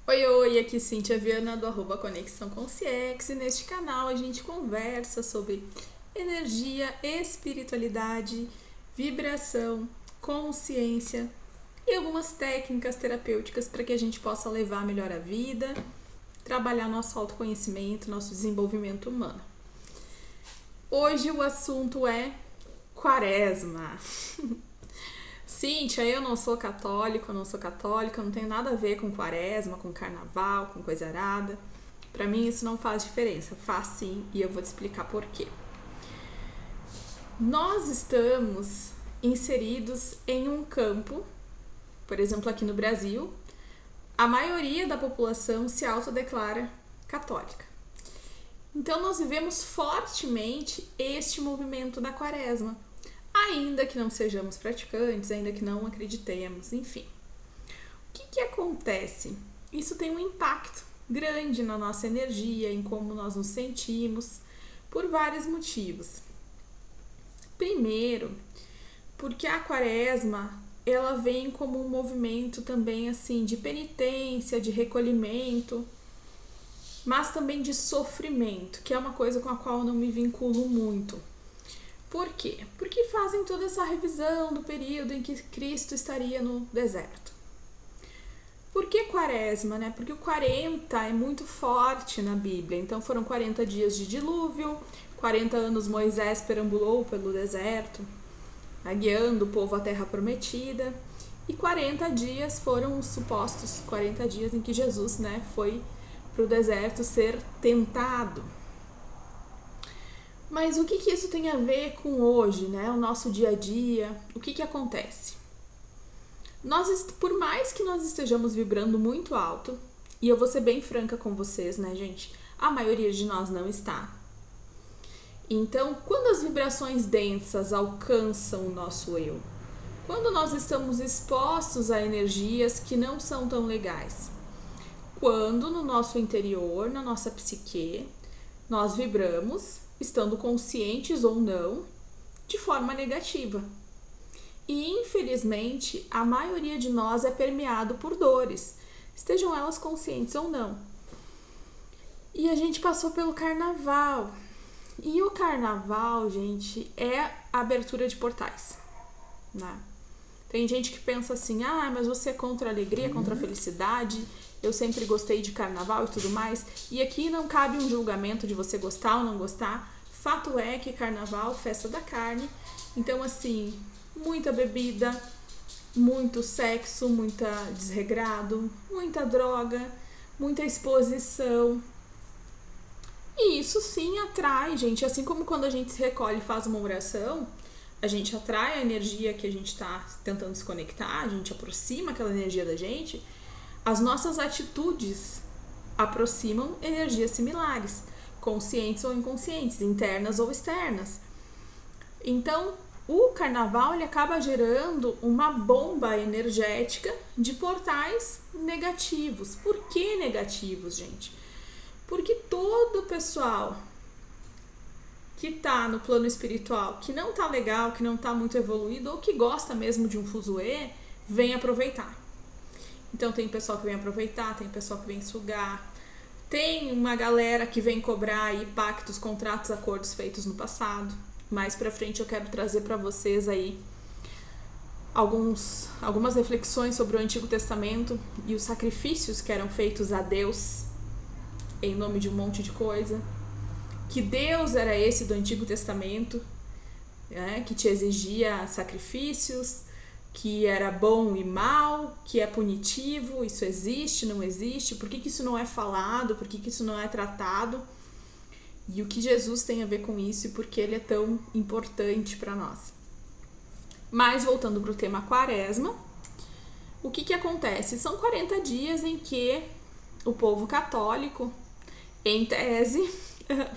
Oi, oi, aqui Cíntia Viana do @Conexão Consciex, e neste canal a gente conversa sobre energia, espiritualidade, vibração, consciência e algumas técnicas terapêuticas para que a gente possa levar melhor a vida, trabalhar nosso autoconhecimento, nosso desenvolvimento humano. Hoje o assunto é Quaresma. Cíntia, eu não sou católica, não tenho nada a ver com quaresma, com carnaval, com coisa arada. Pra mim isso não faz diferença, faz sim, e eu vou te explicar por quê. Nós estamos inseridos em um campo, por exemplo aqui no Brasil, a maioria da população se autodeclara católica. Então nós vivemos fortemente este movimento da quaresma, ainda que não sejamos praticantes, ainda que não acreditemos, enfim. O que acontece? Isso tem um impacto grande na nossa energia, em como nós nos sentimos, por vários motivos. Primeiro, porque a quaresma, ela vem como um movimento também assim de penitência, de recolhimento, mas também de sofrimento, que é uma coisa com a qual eu não me vinculo muito. Por quê? Porque fazem toda essa revisão do período em que Cristo estaria no deserto. Por que quaresma, né? Porque o 40 é muito forte na Bíblia. Então foram 40 dias de dilúvio, 40 anos Moisés perambulou pelo deserto, guiando o povo à terra prometida, e 40 dias foram os supostos 40 dias em que Jesus, né, foi para o deserto ser tentado. Mas o que isso tem a ver com hoje, né? O nosso dia a dia, o que acontece? Por mais que nós estejamos vibrando muito alto, e eu vou ser bem franca com vocês, né, gente? A maioria de nós não está. Então, quando as vibrações densas alcançam o nosso eu, quando nós estamos expostos a energias que não são tão legais, quando no nosso interior, na nossa psique, nós vibramos, estando conscientes ou não, de forma negativa. E infelizmente, a maioria de nós é permeado por dores, estejam elas conscientes ou não. E a gente passou pelo carnaval. E o carnaval, gente, é a abertura de portais, né? Tem gente que pensa assim, mas você é contra a alegria, contra a felicidade, eu sempre gostei de carnaval e tudo mais. E aqui não cabe um julgamento de você gostar ou não gostar. Fato é que carnaval, festa da carne. Então, assim, muita bebida, muito sexo, muita desregrado, muita droga, muita exposição. E isso sim atrai, gente. Assim como quando a gente se recolhe e faz uma oração, a gente atrai a energia que a gente está tentando se conectar, a gente aproxima aquela energia da gente. As nossas atitudes aproximam energias similares, conscientes ou inconscientes, internas ou externas. Então, o carnaval ele acaba gerando uma bomba energética de portais negativos. Por que negativos, gente? Porque todo o pessoal que tá no plano espiritual, que não tá legal, que não tá muito evoluído, ou que gosta mesmo de um fuzuê, vem aproveitar. Então tem pessoal que vem aproveitar, tem pessoal que vem sugar, tem uma galera que vem cobrar aí pactos, contratos, acordos feitos no passado. Mais pra frente eu quero trazer pra vocês aí algumas reflexões sobre o Antigo Testamento e os sacrifícios que eram feitos a Deus em nome de um monte de coisa. Que Deus era esse do Antigo Testamento, né, que te exigia sacrifícios, que era bom e mal, que é punitivo, isso existe, não existe, por que isso não é falado, por que isso não é tratado, e o que Jesus tem a ver com isso e por que ele é tão importante para nós. Mas voltando para o tema quaresma, o que acontece? São 40 dias em que o povo católico, em tese,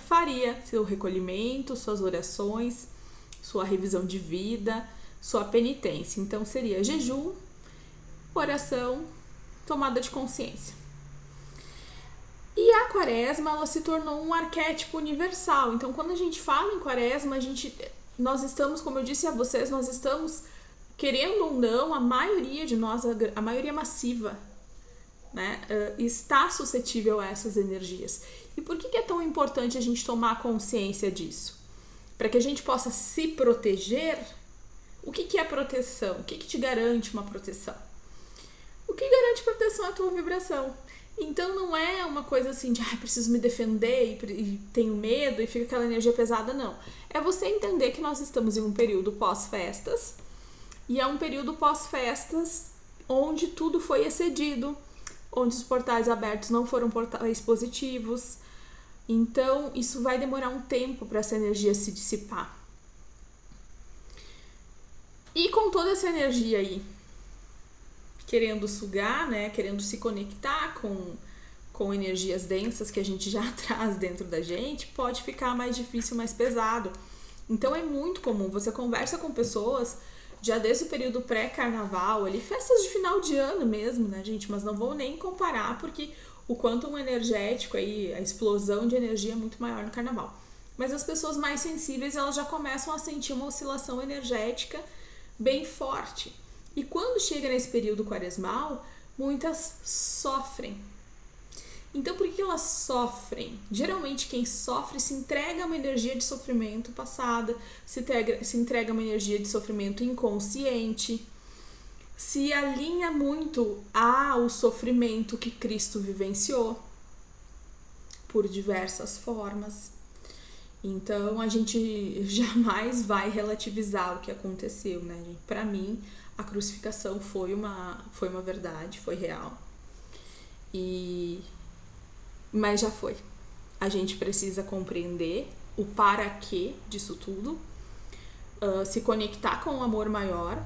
faria seu recolhimento, suas orações, sua revisão de vida, sua penitência. Então seria jejum, oração, tomada de consciência. E a quaresma ela se tornou um arquétipo universal. Então quando a gente fala em quaresma, nós estamos, como eu disse a vocês, nós estamos, querendo ou não, a maioria de nós, a maioria massiva, né, está suscetível a essas energias. E por que é tão importante a gente tomar consciência disso? Para que a gente possa se proteger. O que é proteção? O que te garante uma proteção? O que garante proteção é a tua vibração. Então não é uma coisa assim de preciso me defender e tenho medo e fica aquela energia pesada, não. É você entender que nós estamos em um período pós-festas e é um período pós-festas onde tudo foi excedido, onde os portais abertos não foram portais positivos. Então isso vai demorar um tempo para essa energia se dissipar. E com toda essa energia aí querendo sugar, né, querendo se conectar com energias densas que a gente já traz dentro da gente, pode ficar mais difícil, mais pesado. Então é muito comum, você conversa com pessoas já desde o período pré-carnaval, ali, festas de final de ano mesmo, né, gente, mas não vou nem comparar porque o quantum energético aí, a explosão de energia é muito maior no carnaval. Mas as pessoas mais sensíveis, elas já começam a sentir uma oscilação energética bem forte. E quando chega nesse período quaresmal, muitas sofrem. Então, por que elas sofrem? Geralmente, quem sofre se entrega a uma energia de sofrimento passada, se entrega a uma energia de sofrimento inconsciente, se alinha muito ao sofrimento que Cristo vivenciou, por diversas formas. Então, a gente jamais vai relativizar o que aconteceu, né? Para mim, a crucificação foi uma verdade, foi real. Mas já foi. A gente precisa compreender o para quê disso tudo, se conectar com um amor maior.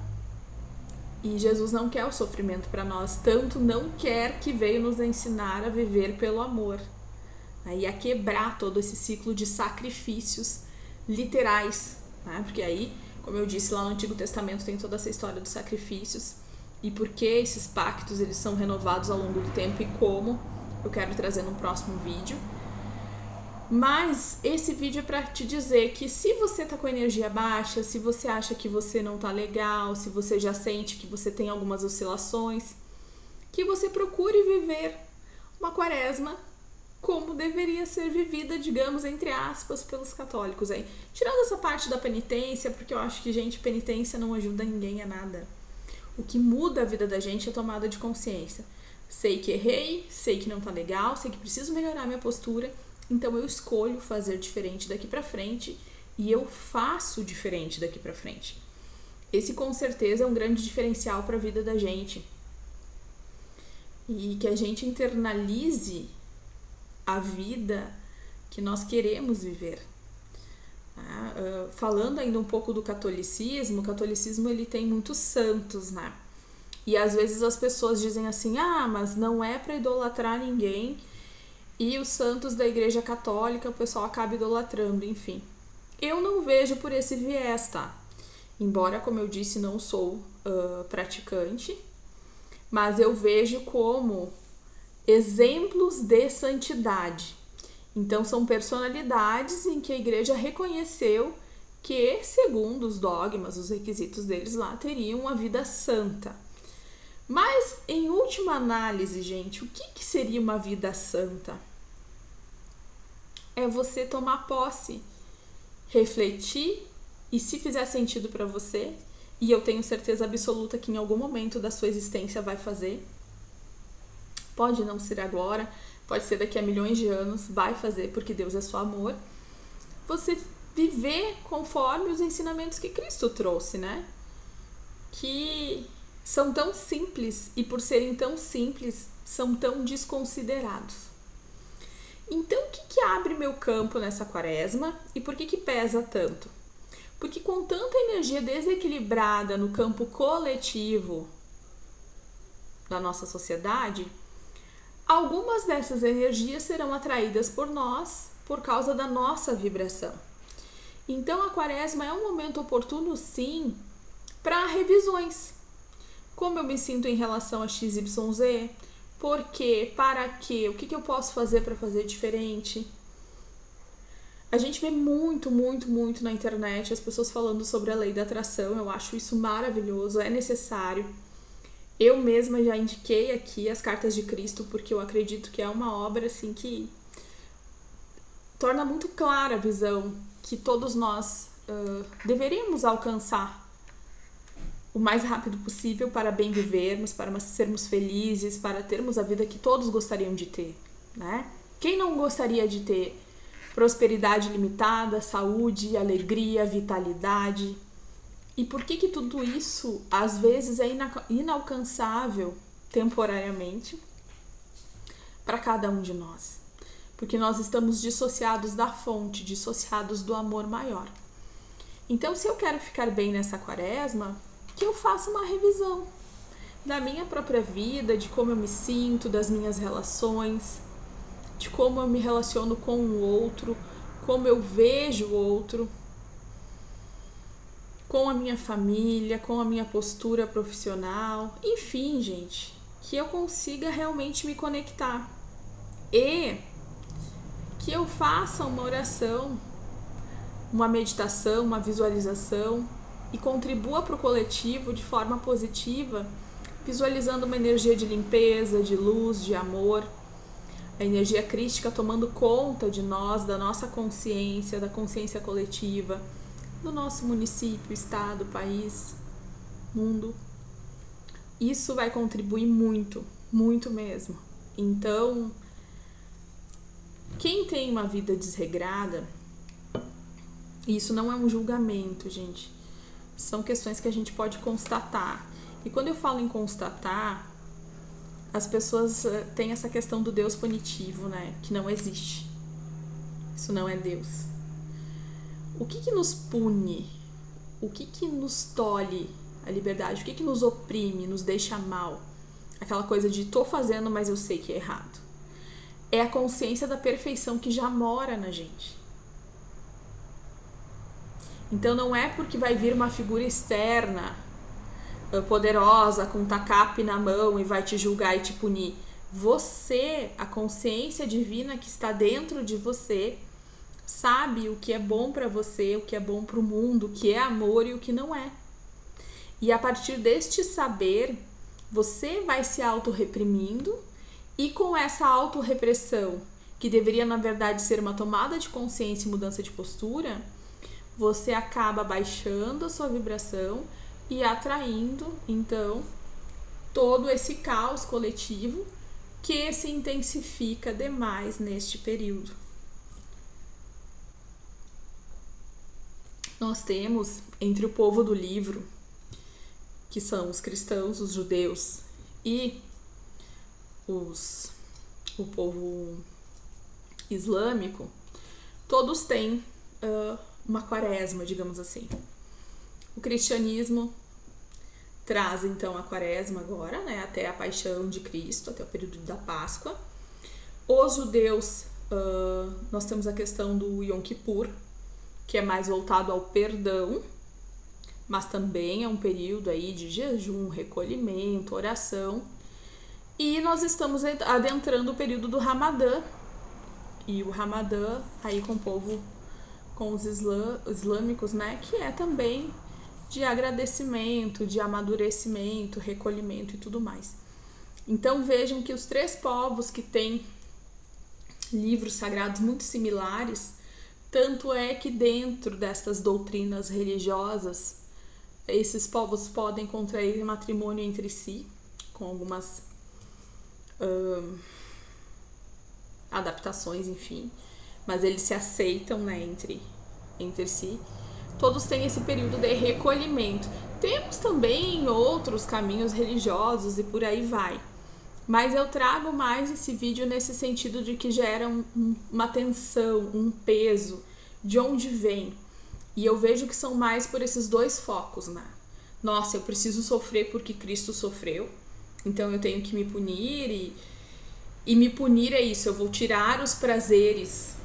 E Jesus não quer o sofrimento para nós, tanto não quer que veio nos ensinar a viver pelo amor. E a quebrar todo esse ciclo de sacrifícios literais, né? Porque aí, como eu disse, lá no Antigo Testamento tem toda essa história dos sacrifícios e por que esses pactos eles são renovados ao longo do tempo e como, eu quero trazer num próximo vídeo. Mas esse vídeo é para te dizer que se você tá com energia baixa, se você acha que você não tá legal, se você já sente que você tem algumas oscilações, que você procure viver uma quaresma como deveria ser vivida, digamos, entre aspas, pelos católicos aí. Tirando essa parte da penitência, porque eu acho que, gente, penitência não ajuda ninguém a nada. O que muda a vida da gente é a tomada de consciência. Sei que errei, sei que não tá legal, sei que preciso melhorar minha postura, então eu escolho fazer diferente daqui pra frente e eu faço diferente daqui pra frente. Esse, com certeza, é um grande diferencial para a vida da gente. E que a gente internalize a vida que nós queremos viver. Falando ainda um pouco do catolicismo, o catolicismo ele tem muitos santos, né? E às vezes as pessoas dizem assim, mas não é para idolatrar ninguém e os santos da Igreja Católica o pessoal acaba idolatrando, enfim. Eu não vejo por esse viés, tá? Embora, como eu disse, não sou praticante, mas eu vejo como exemplos de santidade. Então, são personalidades em que a igreja reconheceu que, segundo os dogmas, os requisitos deles lá, teriam uma vida santa. Mas, em última análise, gente, o que seria uma vida santa? É você tomar posse, refletir e, se fizer sentido para você, e eu tenho certeza absoluta que em algum momento da sua existência vai fazer, pode não ser agora, pode ser daqui a milhões de anos, vai fazer, porque Deus é só amor. Você viver conforme os ensinamentos que Cristo trouxe, né? Que são tão simples e por serem tão simples, são tão desconsiderados. Então, o que abre meu campo nessa quaresma e por que pesa tanto? Porque com tanta energia desequilibrada no campo coletivo da nossa sociedade, algumas dessas energias serão atraídas por nós por causa da nossa vibração. Então a quaresma é um momento oportuno, sim, para revisões. Como eu me sinto em relação a XYZ? Por quê? Para quê? O que eu posso fazer para fazer diferente? A gente vê muito na internet as pessoas falando sobre a lei da atração. Eu acho isso maravilhoso, é necessário. Eu mesma já indiquei aqui as Cartas de Cristo, porque eu acredito que é uma obra assim que torna muito clara a visão que todos nós deveríamos alcançar o mais rápido possível para bem vivermos, para sermos felizes, para termos a vida que todos gostariam de ter, né? Quem não gostaria de ter prosperidade limitada, saúde, alegria, vitalidade? E por que tudo isso às vezes é inalcançável temporariamente para cada um de nós? Porque nós estamos dissociados da fonte, dissociados do amor maior. Então, se eu quero ficar bem nessa quaresma, que eu faça uma revisão da minha própria vida, de como eu me sinto, das minhas relações, de como eu me relaciono com o outro, como eu vejo o outro, com a minha família, com a minha postura profissional, enfim, gente, que eu consiga realmente me conectar e que eu faça uma oração, uma meditação, uma visualização e contribua para o coletivo de forma positiva, visualizando uma energia de limpeza, de luz, de amor, a energia crística tomando conta de nós, da nossa consciência, da consciência coletiva, do nosso município, estado, país, mundo. Isso vai contribuir muito, muito mesmo. Então, quem tem uma vida desregrada, isso não é um julgamento, gente. São questões que a gente pode constatar. E quando eu falo em constatar, as pessoas têm essa questão do Deus punitivo, né? Que não existe. Isso não é Deus. O que nos pune? O que nos tolhe a liberdade? O que nos oprime, nos deixa mal? Aquela coisa de tô fazendo, mas eu sei que é errado. É a consciência da perfeição que já mora na gente. Então não é porque vai vir uma figura externa, poderosa, com um tacape na mão e vai te julgar e te punir. Você, a consciência divina que está dentro de você, sabe o que é bom para você, o que é bom para o mundo, o que é amor e o que não é. E a partir deste saber, você vai se autorreprimindo e com essa autorrepressão, que deveria na verdade ser uma tomada de consciência e mudança de postura, você acaba baixando a sua vibração e atraindo, então, todo esse caos coletivo que se intensifica demais neste período. Nós temos entre o povo do livro, que são os cristãos, os judeus e o povo islâmico, todos têm uma quaresma, digamos assim. O cristianismo traz então a quaresma agora, né, até a paixão de Cristo, até o período da Páscoa. Os judeus, nós temos a questão do Yom Kippur, que é mais voltado ao perdão, mas também é um período aí de jejum, recolhimento, oração. E nós estamos adentrando o período do Ramadã, e o Ramadã aí com o povo, com os islâmicos, né, que é também de agradecimento, de amadurecimento, recolhimento e tudo mais. Então vejam que os três povos que têm livros sagrados muito similares, tanto é que dentro destas doutrinas religiosas, esses povos podem contrair matrimônio entre si, com algumas adaptações, enfim, mas eles se aceitam, né, entre si. Todos têm esse período de recolhimento. Temos também outros caminhos religiosos e por aí vai. Mas eu trago mais esse vídeo nesse sentido de que gera uma tensão, um peso, de onde vem. E eu vejo que são mais por esses dois focos, né? Nossa, eu preciso sofrer porque Cristo sofreu, então eu tenho que me punir e me punir é isso, eu vou tirar os prazeres,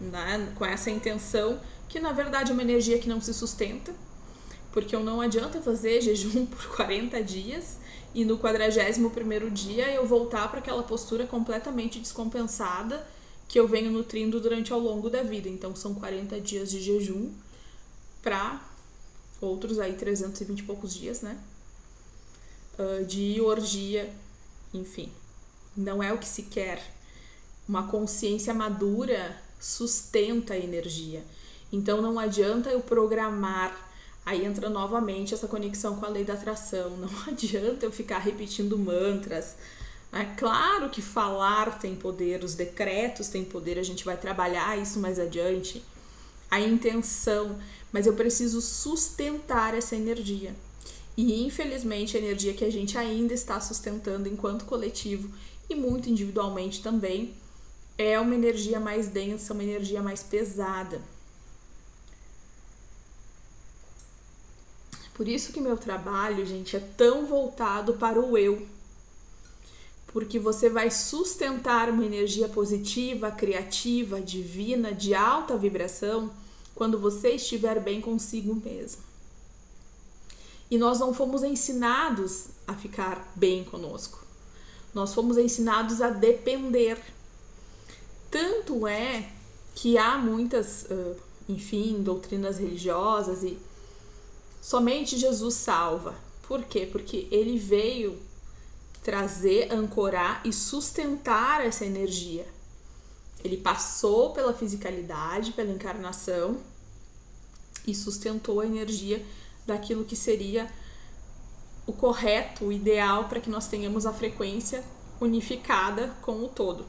né, com essa intenção, que na verdade é uma energia que não se sustenta, porque não adianta fazer jejum por 40 dias e no 41º dia eu voltar para aquela postura completamente descompensada que eu venho nutrindo durante ao longo da vida. Então são 40 dias de jejum para outros aí 320 e poucos dias, né? de orgia, enfim. Não é o que se quer. Uma consciência madura sustenta a energia. Então não adianta eu programar. Aí entra novamente essa conexão com a lei da atração. Não adianta eu ficar repetindo mantras. É claro que falar tem poder, os decretos têm poder, a gente vai trabalhar isso mais adiante. A intenção, mas eu preciso sustentar essa energia. E infelizmente a energia que a gente ainda está sustentando enquanto coletivo e muito individualmente também é uma energia mais densa, uma energia mais pesada. Por isso que meu trabalho, gente, é tão voltado para o eu. Porque você vai sustentar uma energia positiva, criativa, divina, de alta vibração, quando você estiver bem consigo mesmo. E nós não fomos ensinados a ficar bem conosco. Nós fomos ensinados a depender. Tanto é que há muitas, doutrinas religiosas e somente Jesus salva. Por quê? Porque ele veio trazer, ancorar e sustentar essa energia. Ele passou pela fisicalidade, pela encarnação e sustentou a energia daquilo que seria o correto, o ideal para que nós tenhamos a frequência unificada com o todo.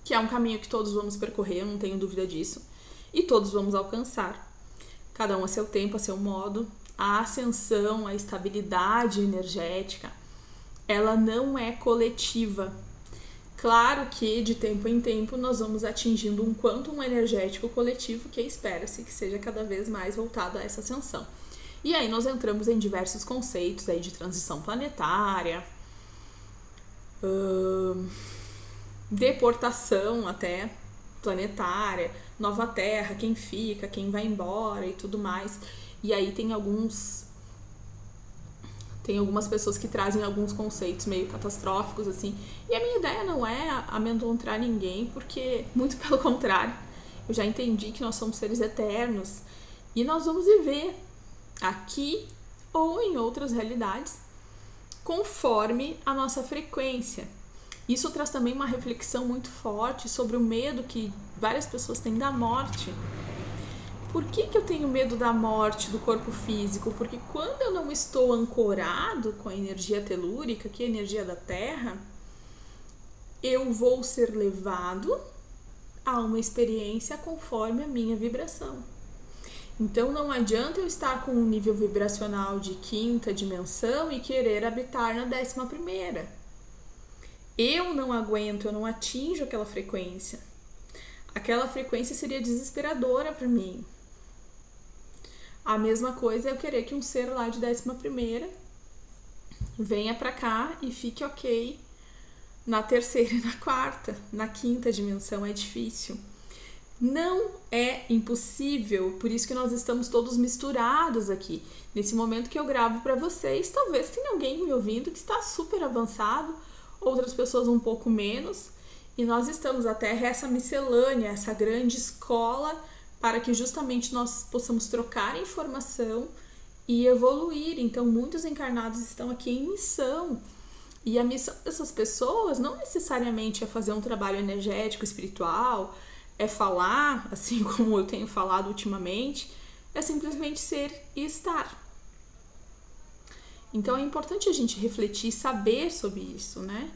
Que é um caminho que todos vamos percorrer, eu não tenho dúvida disso, e todos vamos alcançar. Cada um a seu tempo, a seu modo. A ascensão, a estabilidade energética, ela não é coletiva. Claro que de tempo em tempo nós vamos atingindo um quantum energético coletivo que espera-se que seja cada vez mais voltado a essa ascensão. E aí nós entramos em diversos conceitos aí de transição planetária, deportação até planetária, nova terra, quem fica, quem vai embora e tudo mais. E aí tem algumas pessoas que trazem alguns conceitos meio catastróficos, assim. E a minha ideia não é amedrontar ninguém, porque, muito pelo contrário, eu já entendi que nós somos seres eternos e nós vamos viver aqui ou em outras realidades conforme a nossa frequência. Isso traz também uma reflexão muito forte sobre o medo que várias pessoas têm da morte. Por que eu tenho medo da morte do corpo físico? Porque quando eu não estou ancorado com a energia telúrica, que é a energia da Terra, eu vou ser levado a uma experiência conforme a minha vibração. Então não adianta eu estar com um nível vibracional de 5ª dimensão e querer habitar na 11ª. Eu não aguento, eu não atinjo aquela frequência. Aquela frequência seria desesperadora para mim. A mesma coisa é eu querer que um ser lá de 11ª venha pra cá e fique ok na 3ª e na 4ª. Na 5ª dimensão é difícil. Não é impossível, por isso que nós estamos todos misturados aqui. Nesse momento que eu gravo para vocês, talvez tenha alguém me ouvindo que está super avançado, outras pessoas um pouco menos, e nós estamos até essa miscelânea, essa grande escola, para que justamente nós possamos trocar informação e evoluir. Então, muitos encarnados estão aqui em missão. E a missão dessas pessoas não necessariamente é fazer um trabalho energético, espiritual, é falar, assim como eu tenho falado ultimamente, é simplesmente ser e estar. Então, é importante a gente refletir e saber sobre isso, né?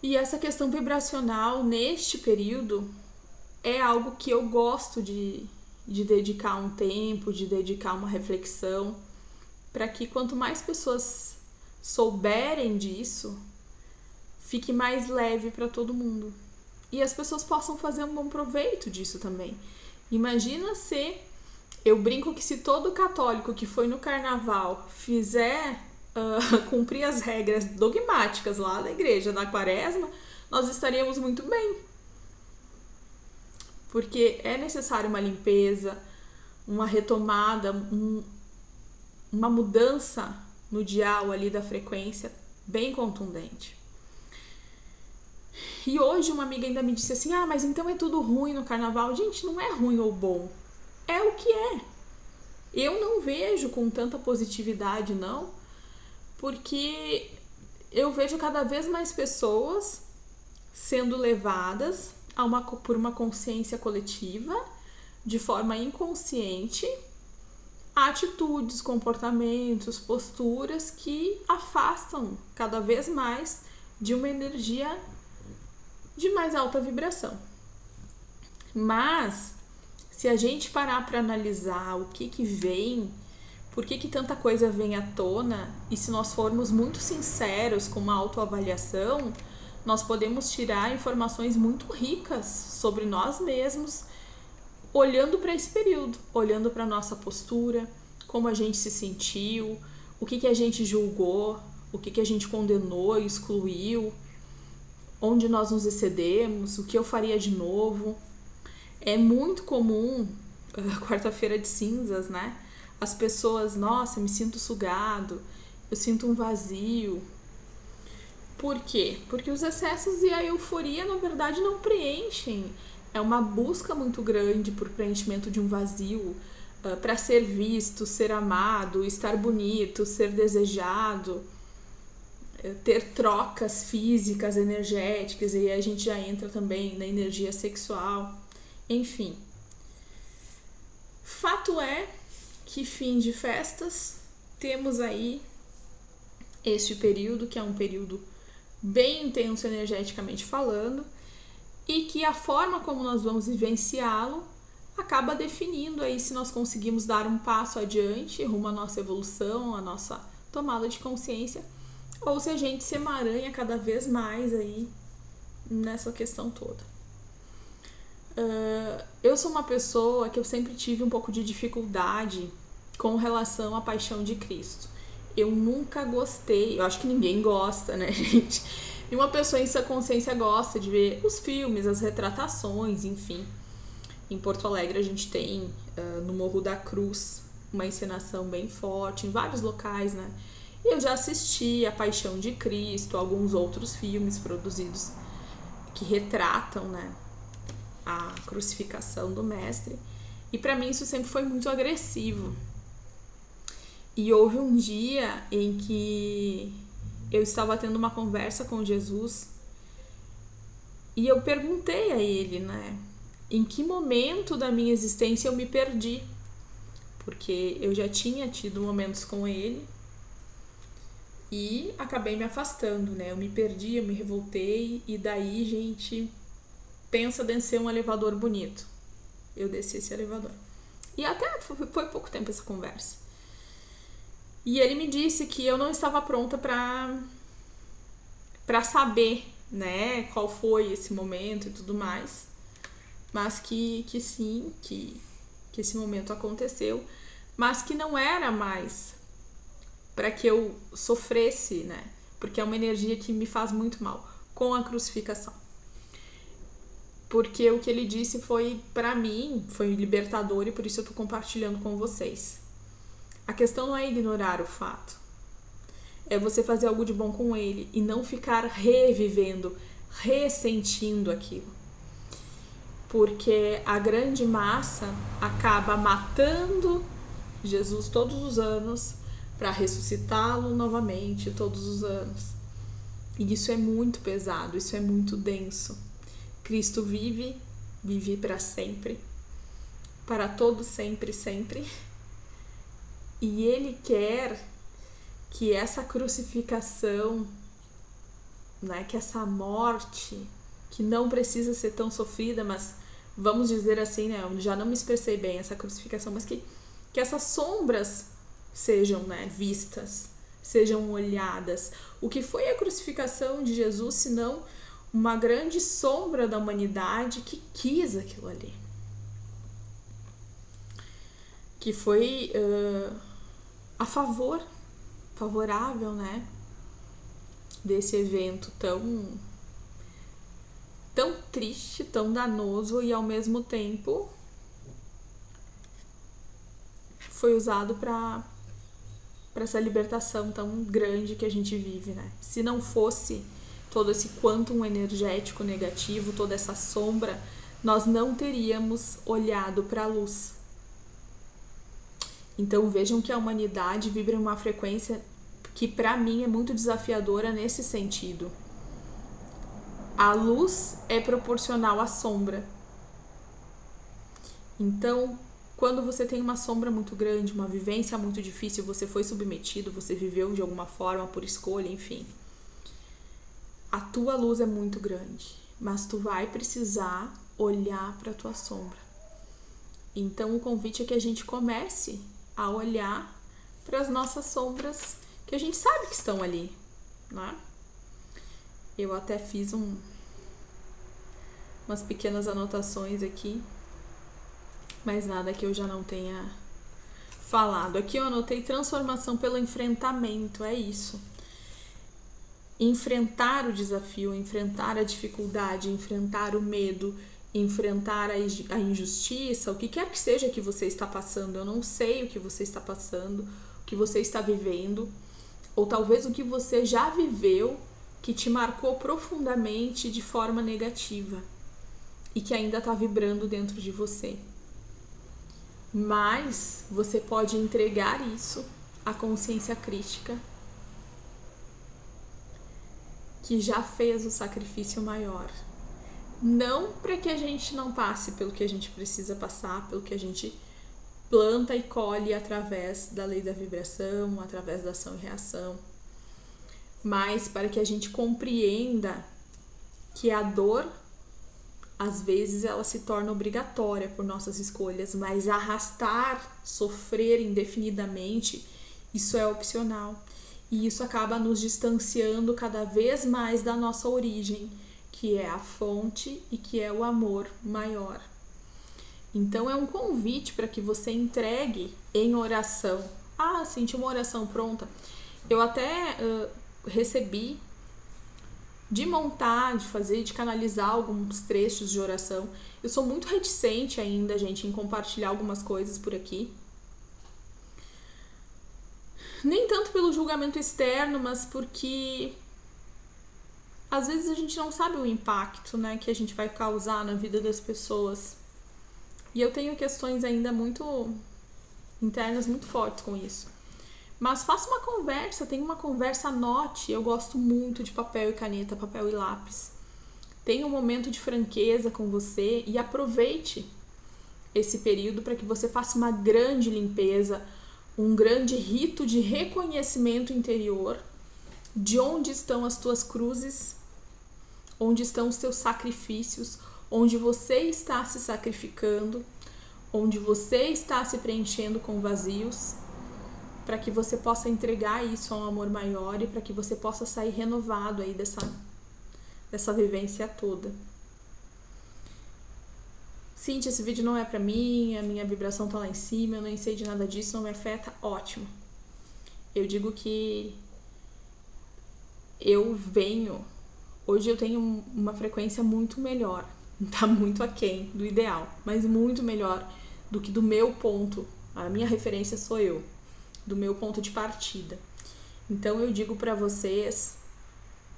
E essa questão vibracional, neste período, é algo que eu gosto de dedicar um tempo, de dedicar uma reflexão, para que quanto mais pessoas souberem disso, fique mais leve para todo mundo. E as pessoas possam fazer um bom proveito disso também. Imagina se, eu brinco que se todo católico que foi no carnaval fizer cumprir as regras dogmáticas lá da igreja, na quaresma, nós estaríamos muito bem. Porque é necessário uma limpeza, uma retomada, uma mudança no dial ali da frequência bem contundente. E hoje uma amiga ainda me disse assim, mas então é tudo ruim no carnaval. Gente, não é ruim ou bom, é o que é. Eu não vejo com tanta positividade, não, porque eu vejo cada vez mais pessoas sendo levadas por uma consciência coletiva, de forma inconsciente, a atitudes, comportamentos, posturas que afastam cada vez mais de uma energia de mais alta vibração. Mas, se a gente parar para analisar o que vem, por que tanta coisa vem à tona, e se nós formos muito sinceros com uma autoavaliação, nós podemos tirar informações muito ricas sobre nós mesmos, olhando para esse período, olhando para a nossa postura, como a gente se sentiu, o que a gente julgou, o que a gente condenou, excluiu, onde nós nos excedemos, o que eu faria de novo. É muito comum, quarta-feira de cinzas, né? As pessoas, nossa, me sinto sugado, eu sinto um vazio. Por quê? Porque os excessos e a euforia, na verdade, não preenchem. É uma busca muito grande por preenchimento de um vazio, para ser visto, ser amado, estar bonito, ser desejado, ter trocas físicas, energéticas, e aí a gente já entra também na energia sexual. Enfim, fato é que fim de festas, temos aí este período, que é um período bem intenso energeticamente falando, e que a forma como nós vamos vivenciá-lo acaba definindo aí se nós conseguimos dar um passo adiante rumo à nossa evolução, à nossa tomada de consciência, ou se a gente se emaranha cada vez mais aí nessa questão toda. Eu sou uma pessoa que eu sempre tive um pouco de dificuldade com relação à paixão de Cristo. Eu nunca gostei, eu acho que ninguém gosta, né, gente? E uma pessoa em sua consciência gosta de ver os filmes, as retratações, enfim. Em Porto Alegre a gente tem, no Morro da Cruz, uma encenação bem forte, em vários locais, né? E eu já assisti A Paixão de Cristo, alguns outros filmes produzidos que retratam, né, a crucificação do mestre, e para mim isso sempre foi muito agressivo. E houve um dia em que eu estava tendo uma conversa com Jesus e eu perguntei a ele, né, em que momento da minha existência eu me perdi, porque eu já tinha tido momentos com ele e acabei me afastando, né, eu me perdi, eu me revoltei, e daí, gente, pensa descer um elevador bonito. Eu desci esse elevador. E até foi pouco tempo essa conversa. E ele me disse que eu não estava pronta para saber, né, qual foi esse momento e tudo mais. Mas que sim, que esse momento aconteceu. Mas que não era mais para que eu sofresse, né? Porque é uma energia que me faz muito mal, com a crucificação. Porque o que ele disse foi, para mim, foi libertador, e por isso eu tô compartilhando com vocês. A questão não é ignorar o fato. É você fazer algo de bom com ele e não ficar revivendo, ressentindo aquilo. Porque a grande massa acaba matando Jesus todos os anos para ressuscitá-lo novamente todos os anos. E isso é muito pesado, isso é muito denso. Cristo vive para sempre, para todo sempre, sempre. E Ele quer que essa crucificação, né, que essa morte, que não precisa ser tão sofrida, mas vamos dizer assim, né, eu já não me expressei bem, essa crucificação, mas que essas sombras sejam, né, vistas, sejam olhadas. O que foi a crucificação de Jesus, senão uma grande sombra da humanidade que quis aquilo ali, que foi favorável, né, desse evento tão triste, tão danoso, e ao mesmo tempo foi usado para essa libertação tão grande que a gente vive, né? Se não fosse todo esse quantum energético negativo, toda essa sombra, nós não teríamos olhado para a luz. Então vejam que a humanidade vibra em uma frequência que para mim é muito desafiadora nesse sentido. A luz é proporcional à sombra. Então, quando você tem uma sombra muito grande, uma vivência muito difícil, você foi submetido, você viveu de alguma forma por escolha, enfim. A tua luz é muito grande, mas tu vai precisar olhar para a tua sombra. Então, o convite é que a gente comece a olhar para as nossas sombras que a gente sabe que estão ali, né? Eu até fiz umas pequenas anotações aqui, mas nada que eu já não tenha falado. Aqui eu anotei transformação pelo enfrentamento, é isso. Enfrentar o desafio, enfrentar a dificuldade, enfrentar o medo, enfrentar a injustiça, o que quer que seja que você está passando. Eu não sei o que você está passando, o que você está vivendo, ou talvez o que você já viveu que te marcou profundamente de forma negativa e que ainda está vibrando dentro de você. Mas você pode entregar isso à consciência crística que já fez o sacrifício maior. Não para que a gente não passe pelo que a gente precisa passar, pelo que a gente planta e colhe através da lei da vibração, através da ação e reação, mas para que a gente compreenda que a dor, às vezes, ela se torna obrigatória por nossas escolhas, mas arrastar, sofrer indefinidamente, isso é opcional. E isso acaba nos distanciando cada vez mais da nossa origem, que é a fonte e que é o amor maior. Então é um convite para que você entregue em oração. Ah, senti uma oração pronta. Eu até recebi de montar, de fazer, de canalizar alguns trechos de oração. Eu sou muito reticente ainda, gente, em compartilhar algumas coisas por aqui. Nem tanto pelo julgamento externo, mas porque às vezes a gente não sabe o impacto, né, que a gente vai causar na vida das pessoas. E eu tenho questões ainda muito internas, muito fortes com isso. Mas faça uma conversa, tenha uma conversa, anote. Eu gosto muito de papel e caneta, papel e lápis. Tenha um momento de franqueza com você e aproveite esse período para que você faça uma grande limpeza, um grande rito de reconhecimento interior de onde estão as tuas cruzes, onde estão os teus sacrifícios, onde você está se sacrificando, onde você está se preenchendo com vazios, para que você possa entregar isso a um amor maior e para que você possa sair renovado aí dessa vivência toda. Cíntia, esse vídeo não é pra mim, a minha vibração tá lá em cima, eu nem sei de nada disso, não me afeta, ótimo. Eu digo que hoje eu tenho uma frequência muito melhor, tá muito aquém do ideal, mas muito melhor do que do meu ponto, a minha referência sou eu, do meu ponto de partida. Então eu digo pra vocês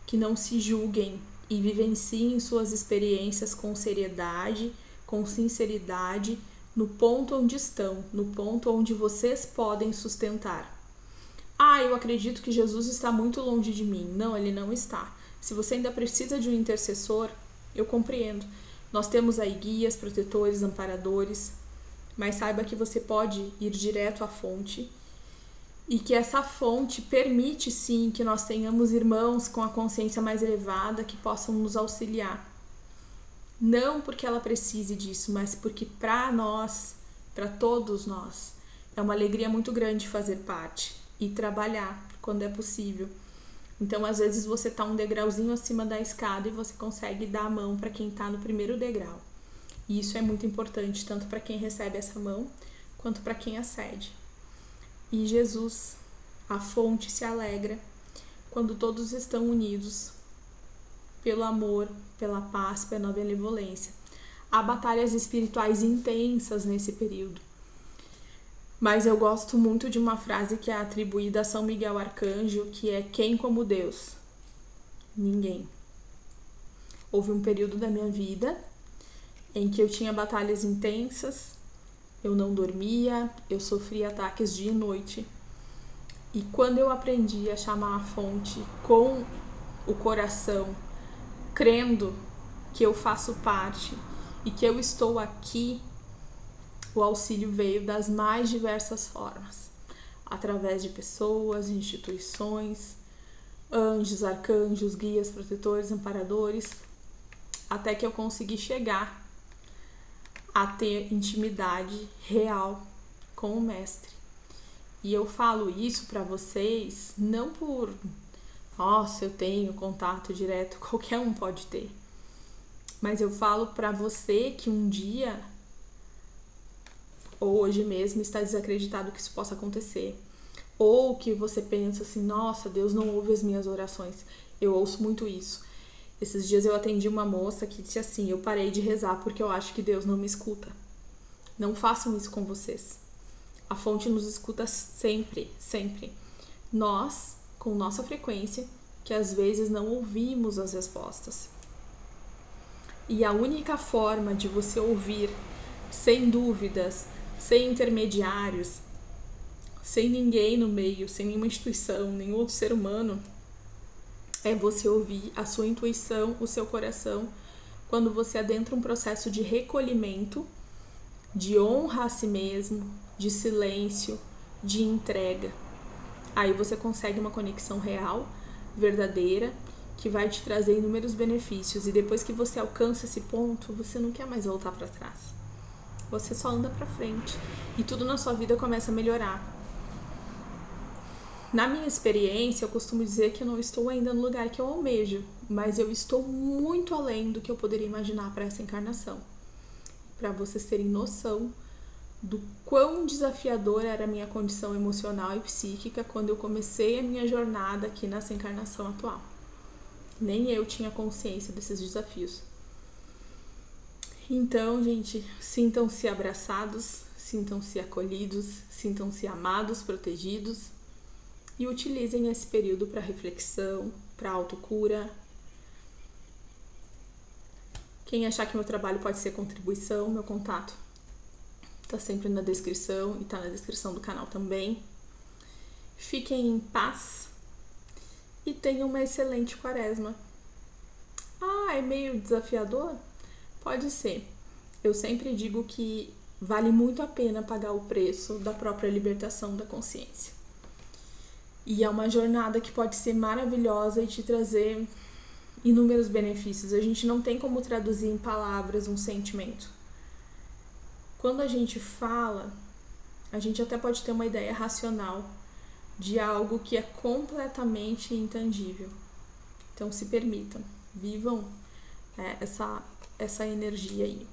que não se julguem e vivenciem suas experiências com seriedade, com sinceridade, no ponto onde estão, no ponto onde vocês podem sustentar. Ah, eu acredito que Jesus está muito longe de mim. Não, ele não está. Se você ainda precisa de um intercessor, eu compreendo. Nós temos aí guias, protetores, amparadores, mas saiba que você pode ir direto à fonte e que essa fonte permite sim que nós tenhamos irmãos com a consciência mais elevada que possam nos auxiliar. Não porque ela precise disso, mas porque para nós, para todos nós, é uma alegria muito grande fazer parte e trabalhar quando é possível. Então, às vezes você está um degrauzinho acima da escada e você consegue dar a mão para quem está no primeiro degrau. E isso é muito importante, tanto para quem recebe essa mão, quanto para quem a cede. E Jesus, a fonte, se alegra quando todos estão unidos pelo amor, pela paz, pela benevolência. Há batalhas espirituais intensas nesse período. Mas eu gosto muito de uma frase que é atribuída a São Miguel Arcanjo, que é: quem como Deus? Ninguém. Houve um período da minha vida em que eu tinha batalhas intensas, eu não dormia, eu sofria ataques dia e noite. E quando eu aprendi a chamar a fonte com o coração, crendo que eu faço parte e que eu estou aqui, o auxílio veio das mais diversas formas, através de pessoas, instituições, anjos, arcanjos, guias, protetores, amparadores, até que eu consegui chegar a ter intimidade real com o mestre. E eu falo isso para vocês não por, nossa, eu tenho contato direto, qualquer um pode ter. Mas eu falo para você que um dia, ou hoje mesmo, está desacreditado que isso possa acontecer. Ou que você pensa assim, nossa, Deus não ouve as minhas orações. Eu ouço muito isso. Esses dias eu atendi uma moça que disse assim, eu parei de rezar porque eu acho que Deus não me escuta. Não façam isso com vocês. A fonte nos escuta sempre, sempre. Nós, com nossa frequência, que às vezes não ouvimos as respostas. E a única forma de você ouvir, sem dúvidas, sem intermediários, sem ninguém no meio, sem nenhuma instituição, nenhum outro ser humano, é você ouvir a sua intuição, o seu coração, quando você adentra um processo de recolhimento, de honra a si mesmo, de silêncio, de entrega. Aí você consegue uma conexão real, verdadeira, que vai te trazer inúmeros benefícios. E depois que você alcança esse ponto, você não quer mais voltar para trás. Você só anda para frente e tudo na sua vida começa a melhorar. Na minha experiência, eu costumo dizer que eu não estou ainda no lugar que eu almejo, mas eu estou muito além do que eu poderia imaginar para essa encarnação. Para vocês terem noção do quão desafiadora era a minha condição emocional e psíquica quando eu comecei a minha jornada aqui nessa encarnação atual. Nem eu tinha consciência desses desafios. Então, gente, sintam-se abraçados, sintam-se acolhidos, sintam-se amados, protegidos e utilizem esse período para reflexão, para autocura. Quem achar que meu trabalho pode ser contribuição, meu contato tá sempre na descrição e tá na descrição do canal também. Fiquem em paz e tenham uma excelente quaresma. Ah, é meio desafiador? Pode ser. Eu sempre digo que vale muito a pena pagar o preço da própria libertação da consciência. E é uma jornada que pode ser maravilhosa e te trazer inúmeros benefícios. A gente não tem como traduzir em palavras um sentimento. Quando a gente fala, a gente até pode ter uma ideia racional de algo que é completamente intangível. Então se permitam, vivam essa energia aí.